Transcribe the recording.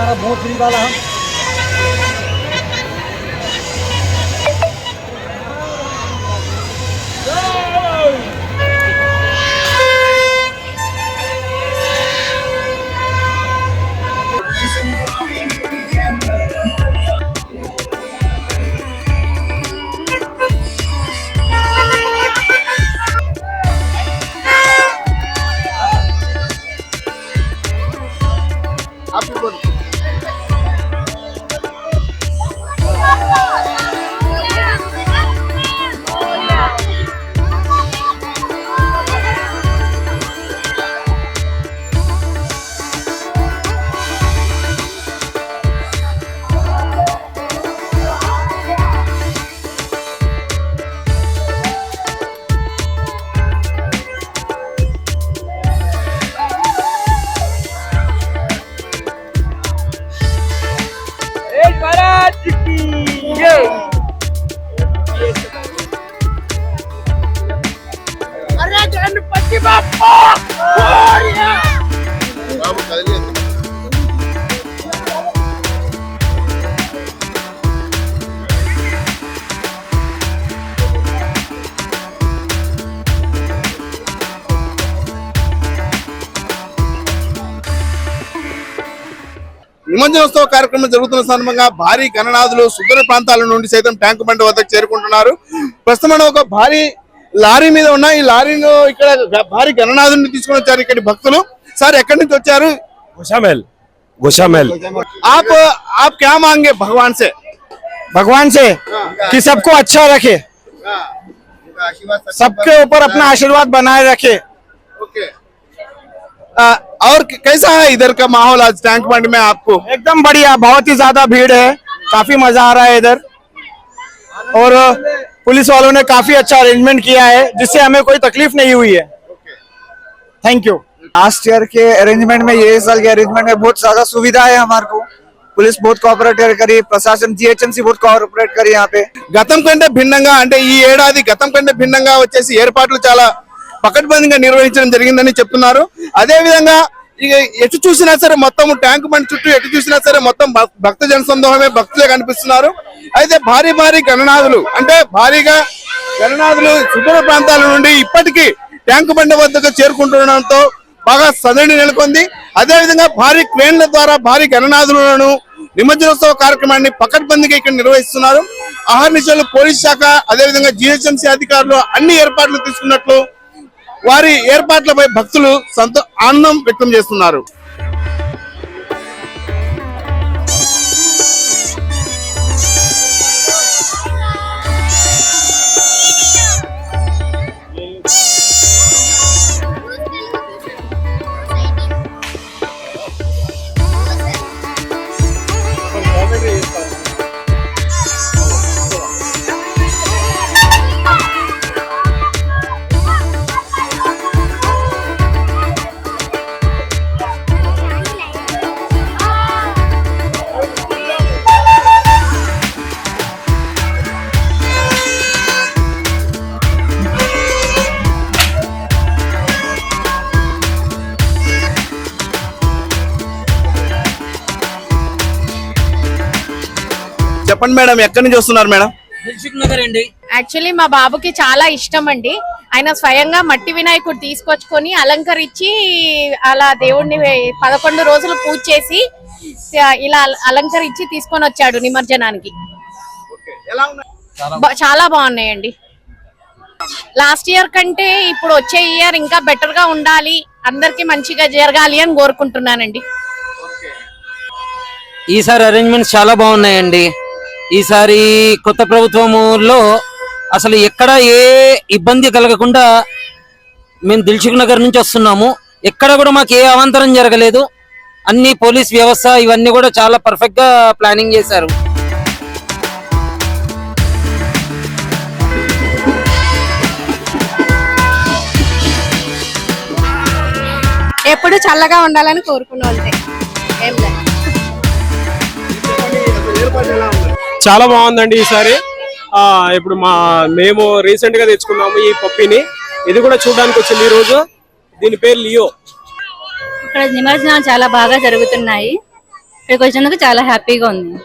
हमारा vote free वाला हम నిమజ్జనోత్సవ కార్యక్రమం జరుగుతున్న సందర్భంగా భారీ గణనాథులు సుదూర ప్రాంతాల నుండి సైతం ట్యాంక్ బండ్ వద్దకు చేరుకుంటున్నారు. ప్రస్తుతం ఒక భారీ లారీ మీద ఉన్న ఈ లారీలో ఇక్కడ భారీ గణనాథుని తీసుకొని వచ్చారు ఇక్కడి భక్తులు. సార్ ఎక్కడి నుంచి వచ్చారు? गोशामेल आप क्या मांगे भगवान से कि सबको अच्छा रखे, सबके ऊपर अपना आशीर्वाद बनाए रखे. और कैसा है इधर का माहौल आज टैंक बंड में आपको? एकदम बढ़िया, बहुत ही ज्यादा भीड़ है, काफी मजा आ रहा है इधर. और पुलिस वालों ने काफी अच्छा अरेंजमेंट किया है जिससे हमें कोई तकलीफ नहीं हुई है. Thank you. लास्ट ईयर के अरेंजमेंट में ये साल के अरेंजमेंट में बहुत ज्यादा सुविधा है हमारे को. पुलिस बहुत కోఆపరేట్ करी, ప్రశాసన జిహెచ్ఎంసీ बहुत కోఆపరేట్ करी. यहाँ पे గతం కంటే భిన్నంగా అంటే ఈ ఏడాది గతం కంటే భిన్నంగా వచ్చేసి ఏర్పాట్లు చాలా పకడ్బందీగా నిర్వహించడం జరిగిందని చెప్తున్నారు. అదే విధంగా ఎటు చూసినా సరే మొత్తం ట్యాంక్ బండ్ చుట్టూ ఎటు చూసినా సరే మొత్తం భక్త జనసందోహమే, భక్తులే కనిపిస్తున్నారు. అయితే భారీ భారీ గణనాథులు అంటే భారీగా గణనాథులు సుదూర ప్రాంతాల నుండి ఇప్పటికీ ట్యాంక్ బండ్ వద్దకు చేరుకుంటుండడంతో బాగా సందడి నెలకొంది. అదేవిధంగా భారీ క్రేన్ల ద్వారా భారీ గణనాథులను నిమజ్జనోత్సవ కార్యక్రమాన్ని పకడ్బందీగా ఇక్కడ నిర్వహిస్తున్నారు. అహర్నిశలు పోలీస్ శాఖ అదేవిధంగా జిహెచ్ఎంసీ అధికారులు అన్ని ఏర్పాట్లు తీసుకున్నట్లు వారి ఏర్పాట్లపై భక్తులు ఆనందం వ్యక్తం చేస్తున్నారు. చెప్పండి మేడం, ఎక్కడి నుంచి వస్తున్నారు మేడం? దిల్సుఖ్ నగర్ అండి. యాక్చువల్లీ మా బాబుకి చాలా ఇష్టం అండి. ఆయన స్వయంగా మట్టి వినాయకుడు తీసుకొచ్చుకొని అలంకరించి అలా దేవుడిని 11 రోజులు పూజ చేసి ఇలా అలంకరించి తీసుకొని వచ్చాడు నిమజ్జనానికి. చాలా బాగున్నాయండి. లాస్ట్ ఇయర్ కంటే ఇప్పుడు వచ్చే ఇయర్ ఇంకా బెటర్ గా ఉండాలి, అందరికి మంచిగా జరగాలి అని కోరుకుంటున్నానండి. ఈసారి అరేంజ్మెంట్స్ చాలా బాగున్నాయండి. ఈసారి కొత్త ప్రభుత్వంలో అసలు ఎక్కడ ఏ ఇబ్బంది కలగకుండా మేము దిల్సుఖ్ నగర్ నుంచి వస్తున్నాము. ఎక్కడ కూడా మాకు ఏ అవాంతరం జరగలేదు. అన్ని పోలీస్ వ్యవస్థ ఇవన్నీ కూడా చాలా పర్ఫెక్ట్ గా ప్లానింగ్ చేశారు. ఎప్పుడు చల్లగా ఉండాలని కోరుకున్నాం అంతే. చాలా బాగుందండి ఈసారి. ఇప్పుడు మేము రీసెంట్ గా తెచ్చుకున్నాము ఈ పప్పిని. ఇది కూడా చూడడానికి వచ్చింది ఈ రోజు. దీని పేరు లియో. ఇక్కడ నిమజ్జనాలు చాలా బాగా జరుగుతున్నాయి. ఇక్కడికి వచ్చినందుకు చాలా హ్యాపీగా ఉంది.